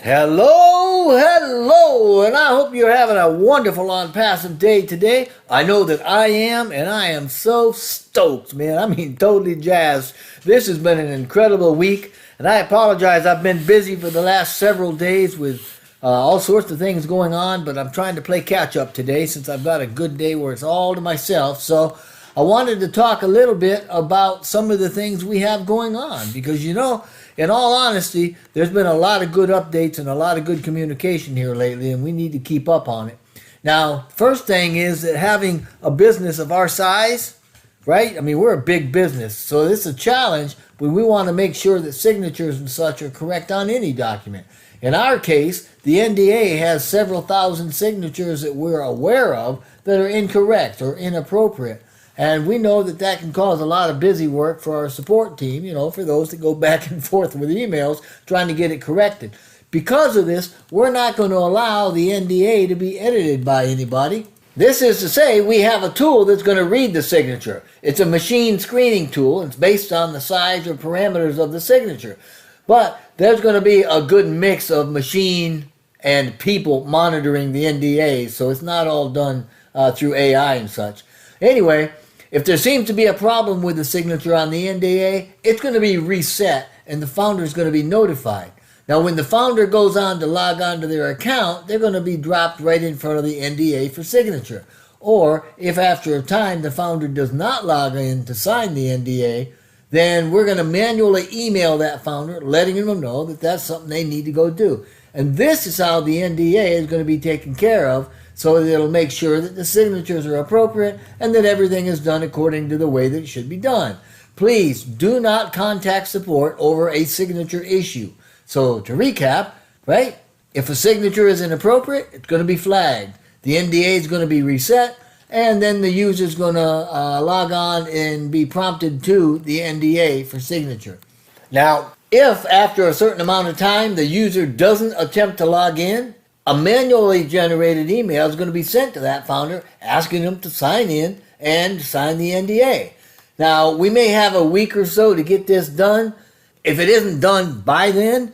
Hello, and I hope you're having a wonderful ONPASSIVE day today. I know that I am, and I am so stoked, man. I mean, totally jazzed. This has been an incredible week, and I apologize. I've been busy for the last several days with all sorts of things going on, but I'm trying to play catch up today since I've got a good day where it's all to myself. So I wanted to talk a little bit about some of the things we have going on because, in all honesty, there's been a lot of good updates and a lot of good communication here lately, and we need to keep up on it. Now, first thing is that having a business of our size, right? I mean, we're a big business, so this is a challenge, but we want to make sure that signatures and such are correct on any document. In our case, the NDA has several thousand signatures that we're aware of that are incorrect or inappropriate. And we know that that can cause a lot of busy work for our support team, for those that go back and forth with emails trying to get it corrected. Because of this, we're not going to allow the NDA to be edited by anybody. This is to say we have a tool that's going to read the signature. It's a machine screening tool. It's based on the size or parameters of the signature. But there's going to be a good mix of machine and people monitoring the NDA, so it's not all done through AI and such. Anyway, if there seems to be a problem with the signature on the NDA, it's going to be reset and the founder is going to be notified. Now, when the founder goes on to log on to their account, they're going to be dropped right in front of the NDA for signature. Or if after a time the founder does not log in to sign the NDA, then we're going to manually email that founder, letting them know that that's something they need to go do. And this is how the NDA is going to be taken care of, so that it'll make sure that the signatures are appropriate and that everything is done according to the way that it should be done. Please do not contact support over a signature issue. So to recap, right, if a signature is inappropriate, it's going to be flagged. The NDA is going to be reset, and then the user is going to log on and be prompted to the NDA for signature. Now, if after a certain amount of time the user doesn't attempt to log in, a manually generated email is going to be sent to that founder asking them to sign in and sign the NDA. Now, we may have a week or so to get this done. If it isn't done by then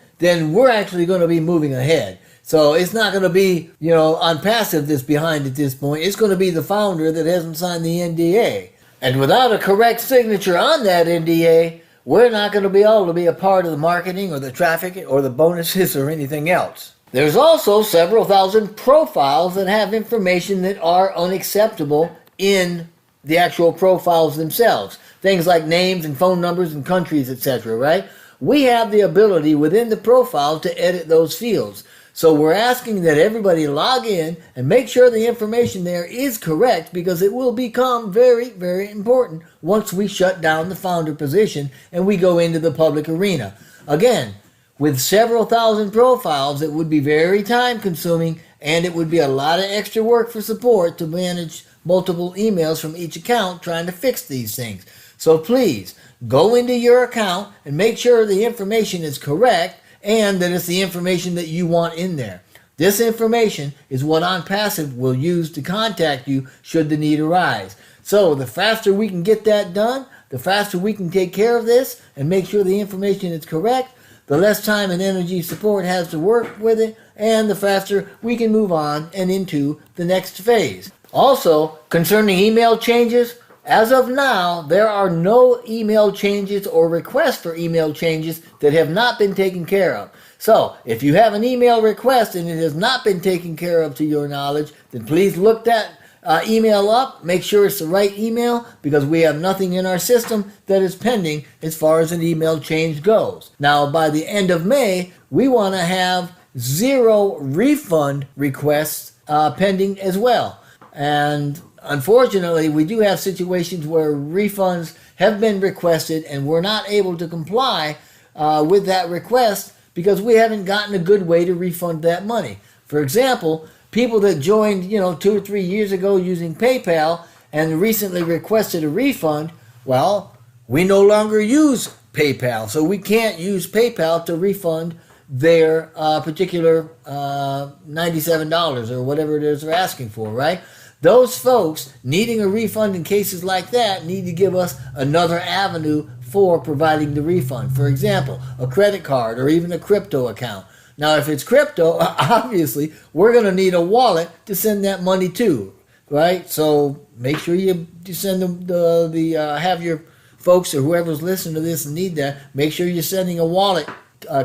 we're actually going to be moving ahead. So it's not going to be, ONPASSIVE that's behind at this point. It's going to be the founder that hasn't signed the NDA. And without a correct signature on that NDA, we're not going to be able to be a part of the marketing or the traffic or the bonuses or anything else. There's also several thousand profiles that have information that are unacceptable in the actual profiles themselves. Things like names and phone numbers and countries, etc., right? We have the ability within the profile to edit those fields. So we're asking that everybody log in and make sure the information there is correct because it will become very, very important once we shut down the founder position and we go into the public arena. Again, with several thousand profiles, it would be very time consuming and it would be a lot of extra work for support to manage multiple emails from each account trying to fix these things. So please, go into your account and make sure the information is correct and that it's the information that you want in there. This information is what ONPASSIVE will use to contact you should the need arise. So the faster we can get that done, the faster we can take care of this and make sure the information is correct, the less time and energy support has to work with it, and the faster we can move on and into the next phase. Also, concerning email changes, as of now, there are no email changes or requests for email changes that have not been taken care of. So, if you have an email request and it has not been taken care of to your knowledge, then please look that email up, make sure it's the right email, because we have nothing in our system that is pending as far as an email change goes. Now, by the end of May, we want to have 0 refund requests pending as well. And unfortunately, we do have situations where refunds have been requested and we're not able to comply with that request because we haven't gotten a good way to refund that money. For example, people that joined, 2 or 3 years ago using PayPal and recently requested a refund, well, we no longer use PayPal, so we can't use PayPal to refund their particular $97 or whatever it is they're asking for, right? Those folks needing a refund in cases like that need to give us another avenue for providing the refund. For example, a credit card or even a crypto account. Now, if it's crypto, obviously, we're going to need a wallet to send that money to, right? So make sure you send have your folks or whoever's listening to this and need that, make sure you're sending a wallet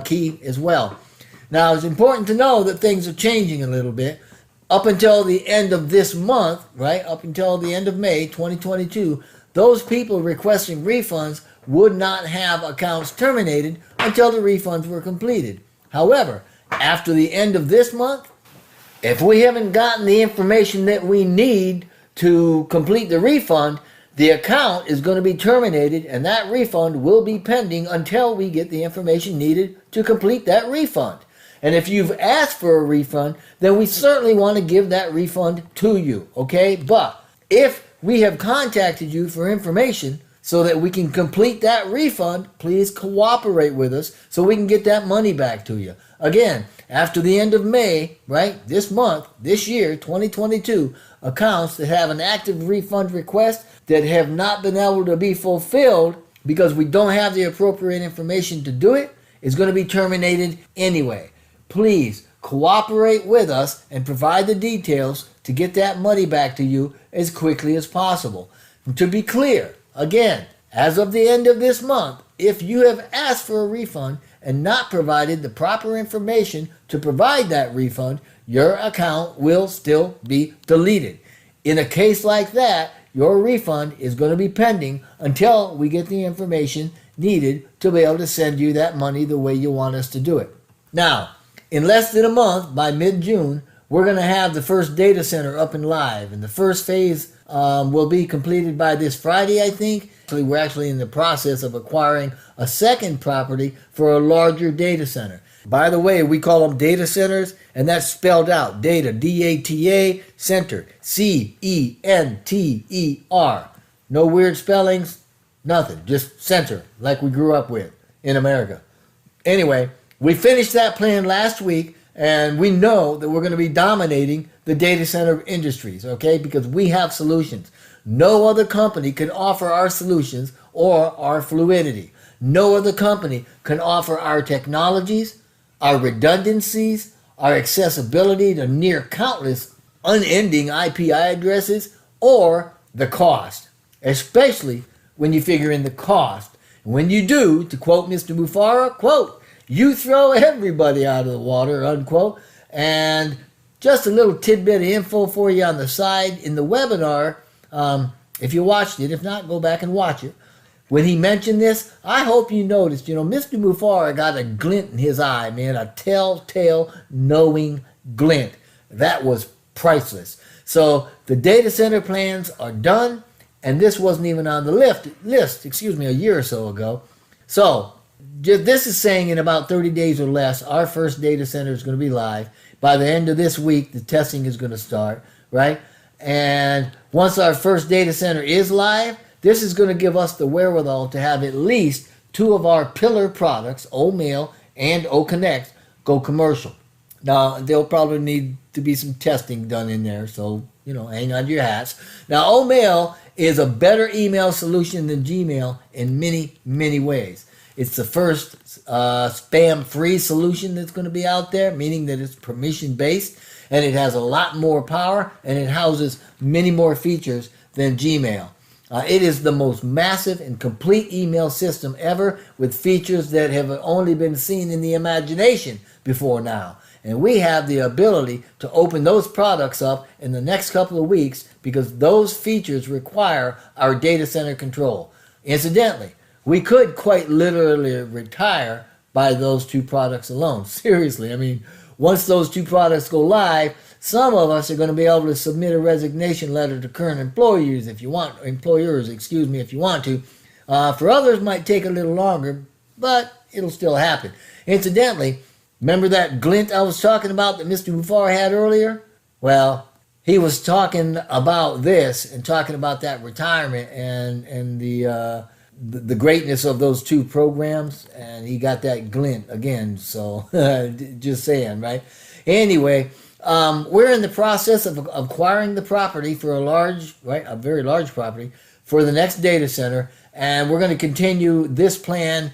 key as well. Now, it's important to know that things are changing a little bit. Up until the end of this month, right, up until the end of May 2022, those people requesting refunds would not have accounts terminated until the refunds were completed. However, after the end of this month, if we haven't gotten the information that we need to complete the refund, the account is going to be terminated and that refund will be pending until we get the information needed to complete that refund. And if you've asked for a refund, then we certainly want to give that refund to you, okay? But if we have contacted you for information so that we can complete that refund, please cooperate with us so we can get that money back to you. Again, after the end of May, right, this month, this year, 2022, accounts that have an active refund request that have not been able to be fulfilled because we don't have the appropriate information to do it is going to be terminated anyway. Please cooperate with us and provide the details to get that money back to you as quickly as possible. And to be clear, again, as of the end of this month, if you have asked for a refund and not provided the proper information to provide that refund, your account will still be deleted. In a case like that, your refund is going to be pending until we get the information needed to be able to send you that money the way you want us to do it. Now, in less than a month, by mid-June, we're going to have the first data center up and live. And the first phase will be completed by this Friday, I think. We're actually in the process of acquiring a second property for a larger data center. By the way, we call them data centers, and that's spelled out. Data, D-A-T-A, center, C-E-N-T-E-R. No weird spellings, nothing. Just center, like we grew up with in America. Anyway, we finished that plan last week, and we know that we're going to be dominating the data center industries, okay? Because we have solutions. No other company can offer our solutions or our fluidity. No other company can offer our technologies, our redundancies, our accessibility to near countless unending IP addresses, or the cost, especially when you figure in the cost. And when you do, to quote Mr. Mufara, quote, you throw everybody out of the water, unquote. And just a little tidbit of info for you on the side. In the webinar, if you watched it, if not, go back and watch it. When he mentioned this, I hope you noticed, Mr. Mufara got a glint in his eye, man, a telltale knowing glint. That was priceless. So the data center plans are done, and this wasn't even on the list, a year or so ago. So this is saying in about 30 days or less, our first data center is going to be live. By the end of this week, the testing is going to start, right? And once our first data center is live, this is going to give us the wherewithal to have at least two of our pillar products, OMail and OConnect, go commercial. Now, there'll probably need to be some testing done in there, so, hang on to your hats. Now, OMail is a better email solution than Gmail in many, many ways. It's the first spam-free solution that's going to be out there, meaning that it's permission-based, and it has a lot more power, and it houses many more features than Gmail. It is the most massive and complete email system ever, with features that have only been seen in the imagination before now. And we have the ability to open those products up in the next couple of weeks because those features require our data center control. Incidentally, we could quite literally retire by those two products alone. Seriously, once those two products go live, some of us are going to be able to submit a resignation letter to current employers if you want to. For others, it might take a little longer, but it'll still happen. Incidentally, remember that glint I was talking about that Mr. Mufara had earlier? Well, he was talking about this and talking about that retirement and the greatness of those two programs, and he got that glint again. So just saying, right? Anyway, we're in the process of acquiring the property for a very large property for the next data center, and we're going to continue this plan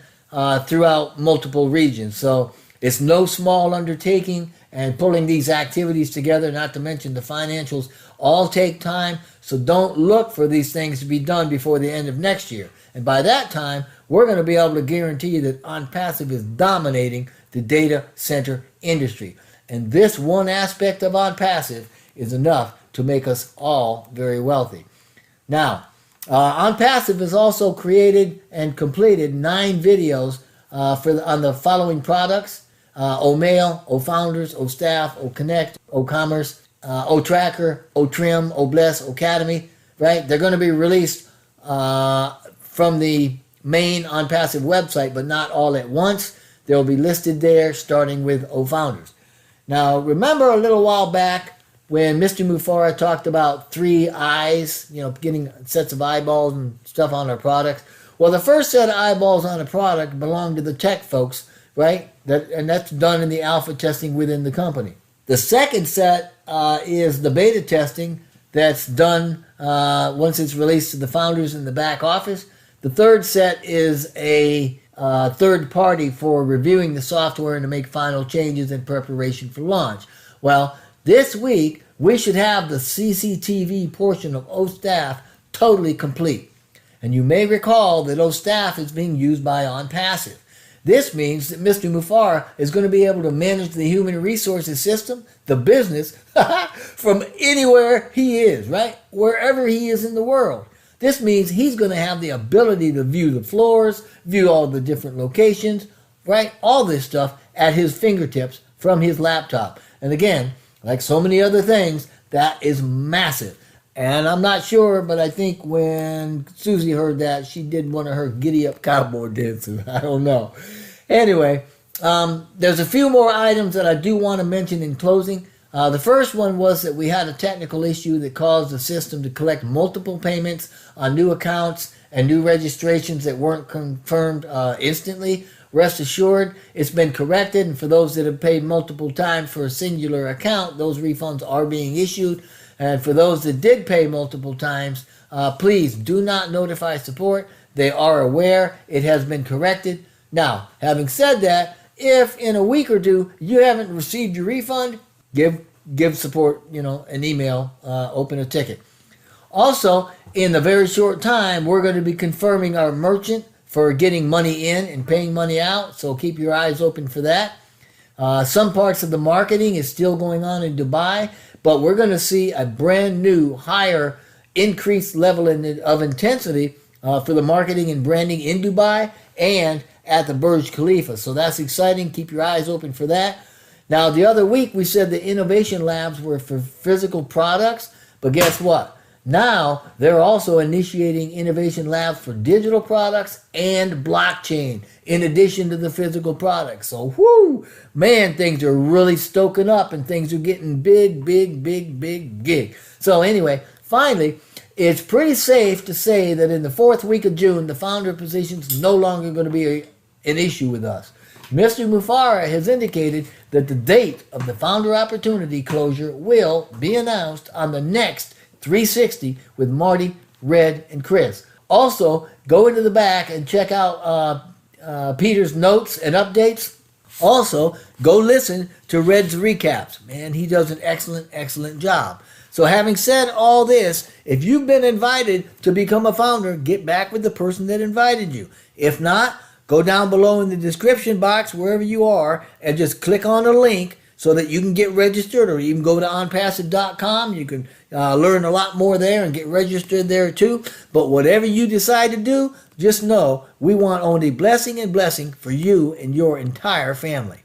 throughout multiple regions. So It's no small undertaking, and pulling these activities together, not to mention the financials, all take time. So don't look for these things to be done before the end of next year. And by that time, we're going to be able to guarantee you that ONPASSIVE is dominating the data center industry. And this one aspect of ONPASSIVE is enough to make us all very wealthy. Now, ONPASSIVE has also created and completed 9 videos on the following products: O-Mail, O-Founders, O-Staff, O-Connect, O-Commerce, O-Tracker, O-Trim, O-Bless, O-Academy, right? They're going to be released from the main ONPASSIVE website, but not all at once. They'll be listed there, starting with O-Founders. Now, remember a little while back when Mr. Mufara talked about 3 eyes, getting sets of eyeballs and stuff on our products? Well, the first set of eyeballs on a product belong to the tech folks, right? And that's done in the alpha testing within the company. The second set is the beta testing that's done once it's released to the founders in the back office. The third set is a third party for reviewing the software and to make final changes in preparation for launch. Well, this week we should have the CCTV portion of O-Staff totally complete. And you may recall that O-Staff is being used by ONPASSIVE. This means that Mr. Mufara is going to be able to manage the human resources system, the business, from anywhere he is, right? Wherever he is in the world. This means he's going to have the ability to view the floors, view all the different locations, right? All this stuff at his fingertips from his laptop. And again, like so many other things, that is massive. And I'm not sure, but I think when Susie heard that, she did one of her giddy-up cowboy dances. I don't know. Anyway, there's a few more items that I do want to mention in closing. The first one was that we had a technical issue that caused the system to collect multiple payments on new accounts and new registrations that weren't confirmed instantly. Rest assured, it's been corrected, and for those that have paid multiple times for a singular account, those refunds are being issued. And for those that did pay multiple times, please do not notify support. They are aware it has been corrected. Now, having said that, if in a week or two you haven't received your refund, give support, an email, open a ticket. Also, in a very short time, we're going to be confirming our merchant for getting money in and paying money out, so keep your eyes open for that. Some parts of the marketing is still going on in Dubai, but we're going to see a brand new, higher, increased level of intensity for the marketing and branding in Dubai and at the Burj Khalifa. So that's exciting. Keep your eyes open for that. Now, the other week we said the innovation labs were for physical products, but guess what? Now they're also initiating innovation labs for digital products and blockchain in addition to the physical products. So, whoo, man, things are really stoking up and things are getting big. So anyway, finally, it's pretty safe to say that in the 4th week of June, the founder position's no longer going to be an issue with us. Mr. Mufara has indicated that the date of the founder opportunity closure will be announced on the next 360 with Marty, Red, and Chris. Also, go into the back and check out Peter's notes and updates. Also, go listen to Red's recaps. Man, he does an excellent job. So having said all this, if you've been invited to become a founder, get back with the person that invited you. If not, go down below in the description box, wherever you are, and just click on the link so that you can get registered, or you can go to onpassive.com. You can learn a lot more there and get registered there too. But whatever you decide to do, just know we want only blessing and blessing for you and your entire family.